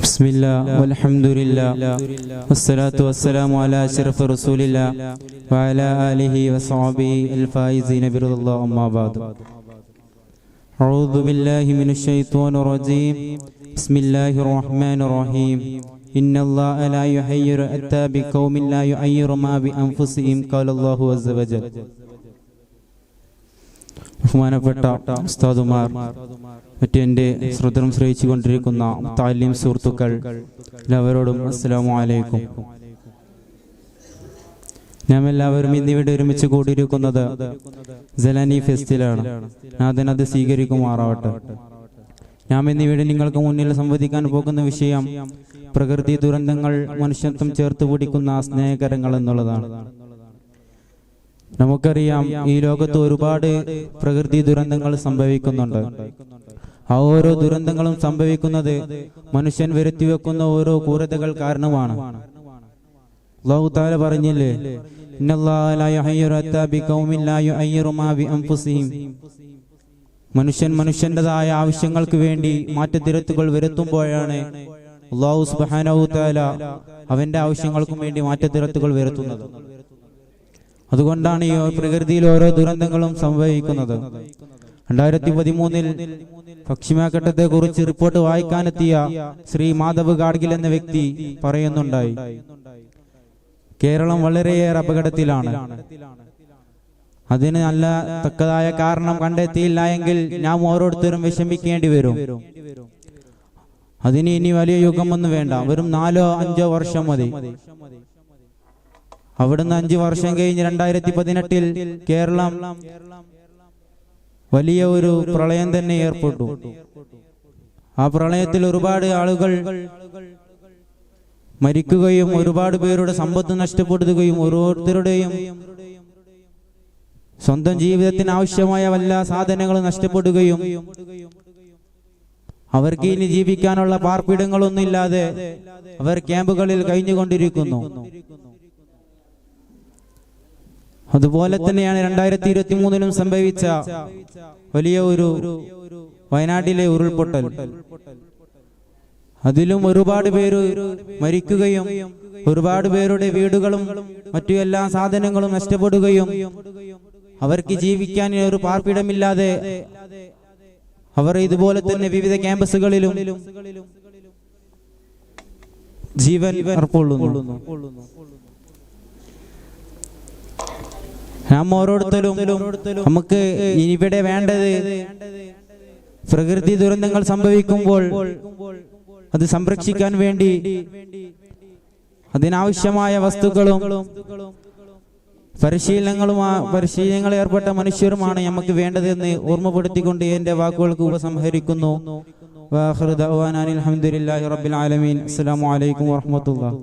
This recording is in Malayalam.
ബിസ്മില്ലാ വൽഹംദുലില്ലാ വസ്സലാത്തു വസ്സലാമു അലാ അശ്റഫി റസൂലില്ലാ വഅലാ ആലിഹി വസ്വഹ്ബിഹി അൽ-ഫായിസീന ബിറിദല്ലാഹി അമ്മാ ബഅദ്. അഊദു ബില്ലാഹി മിനശ് ശൈത്വാനിർ റജീം. ബിസ്മില്ലാഹിർ റഹ്മാനിർ റഹീം. ഇന്നല്ലാഹ ലാ യുഹയ്യിറു ഹത്താ ബിഖൗമിൻ ലാ യുഹയ്യിറു മാ ബിഅൻഫുസിഹിം ഖാലല്ലാഹു അസ്സ വജൽ. ബഹുമാനപ്പെട്ട ഉസ്താദുമാർ, മറ്റു എൻ്റെ ശ്രദ്ധം ശ്രയിച്ചു കൊണ്ടിരിക്കുന്ന താലീം സുഹൃത്തുക്കൾ എല്ലാവരോടും അസ്സലാമു അലൈക്കും. നാം എല്ലാവരും ഇന്നിവിടെ ഒരുമിച്ച് കൂടിയിരിക്കുന്നത് ജലാനി ഫെസ്റ്റിലാണ്. നാഥൻ അത് സ്വീകരിക്കുമാറാവട്ടെ. നാം ഇന്നിവിടെ നിങ്ങൾക്ക് മുന്നിൽ സംവദിക്കാൻ പോകുന്ന വിഷയം പ്രകൃതി ദുരന്തങ്ങൾ മനുഷ്യത്വം ചേർത്ത് പിടിക്കുന്ന സ്നേഹകരങ്ങൾ എന്നുള്ളതാണ്. നമുക്കറിയാം, ഈ ലോകത്ത് ഒരുപാട് പ്രകൃതി ദുരന്തങ്ങൾ സംഭവിക്കുന്നുണ്ട്. ആ ഓരോ ദുരന്തങ്ങളും സംഭവിക്കുന്നത് മനുഷ്യൻ വരുത്തിവെക്കുന്ന ഓരോ ക്രൂരതകൾ കാരണമാണ്. അല്ലാഹു തആല പറഞ്ഞില്ലേ, ഇന്നല്ലാഹ ലാ യുഹയ്യിറു ഹത്താ ബിഖൗമിൻ ലാ യുഹയ്യിറു മാ ബിഅൻഫുസിഹിം. മനുഷ്യൻ്റെതായ ആവശ്യങ്ങൾക്ക് വേണ്ടി മാറ്റത്തിരുത്തുകൾ വരുത്തുമ്പോഴാണ് അല്ലാഹു സുബ്ഹാനഹു തആല അവന്റെ ആവശ്യങ്ങൾക്കും വേണ്ടി മാറ്റത്തിരുത്തുകൾ വരുത്തുന്നത്. അതുകൊണ്ടാണ് ഈ പ്രകൃതിയിൽ ഓരോ ദുരന്തങ്ങളും സംഭവിക്കുന്നത്. 2013 പശ്ചിമഘട്ടത്തെ കുറിച്ച് റിപ്പോർട്ട് വായിക്കാനെത്തിയ ശ്രീ മാധവ് ഗാഡ്ഗിൽ എന്ന വ്യക്തി പറയുന്നുണ്ടായി, കേരളം വളരെയേറെ അപകടത്തിലാണ്. അതിന് നല്ല തക്കതായ കാരണം കണ്ടെത്തിയില്ല എങ്കിൽ നാം ഓരോരുത്തരും വിഷമിക്കേണ്ടി വരും. അതിന് ഇനി വലിയ യുഗമൊന്നും വേണ്ട, വെറും 4-5 വർഷം മതി. അവിടുന്ന് 5 വർഷം കഴിഞ്ഞ് 2018 കേരളം വലിയ ഒരു പ്രളയം തന്നെ ഏർപ്പെട്ടു. ആ പ്രളയത്തിൽ ഒരുപാട് ആളുകൾ മരിക്കുകയും ഒരുപാട് പേരുടെ സമ്പത്ത് നഷ്ടപ്പെടുകയും ഓരോരുത്തരുടെയും സ്വന്തം ജീവിതത്തിന് ആവശ്യമായ വല്ല സാധനങ്ങളും നഷ്ടപ്പെടുകയും അവർക്ക് ഇനി ജീവിക്കാനുള്ള പാർപ്പിടങ്ങളൊന്നും ഇല്ലാതെ അവർ ക്യാമ്പുകളിൽ കഴിഞ്ഞുകൊണ്ടിരിക്കുന്നു. അതുപോലെ തന്നെയാണ് 2023 സംഭവിച്ച വലിയ ഒരു വയനാട്ടിലെ ഉരുൾപൊട്ടൽ. അതിലും ഒരുപാട് പേര് മരിക്കുകയും ഒരുപാട് പേരുടെ വീടുകളും മറ്റു എല്ലാ സാധനങ്ങളും നഷ്ടപ്പെടുകയും അവർക്ക് ജീവിക്കാൻ ഒരു പാർപ്പിടമില്ലാതെ അവർ ഇതുപോലെ തന്നെ വിവിധ ക്യാമ്പസുകളിലും ജീവൻ അർപ്പിക്കുന്നു. നാം ഓരോരുത്തരും നമുക്ക് ഇവിടെ വേണ്ടത് പ്രകൃതി ദുരന്തങ്ങൾ സംഭവിക്കുമ്പോൾ അത് സംരക്ഷിക്കാൻ വേണ്ടി അതിനാവശ്യമായ വസ്തുക്കളും പരിശീലനങ്ങൾ ഏർപ്പെട്ട മനുഷ്യരുമാണ് നമുക്ക് വേണ്ടതെന്ന് ഓർമ്മപ്പെടുത്തിക്കൊണ്ട് എന്റെ വാക്കുകൾക്ക് ഉപസംഹരിക്കുന്നു. വാഖിറു ദഅ്വാനാ അൽഹംദുലില്ലാഹി റബ്ബിൽ ആലമീൻ. അസ്സലാമു അലൈക്കും വറഹ്മത്തുള്ളാഹി.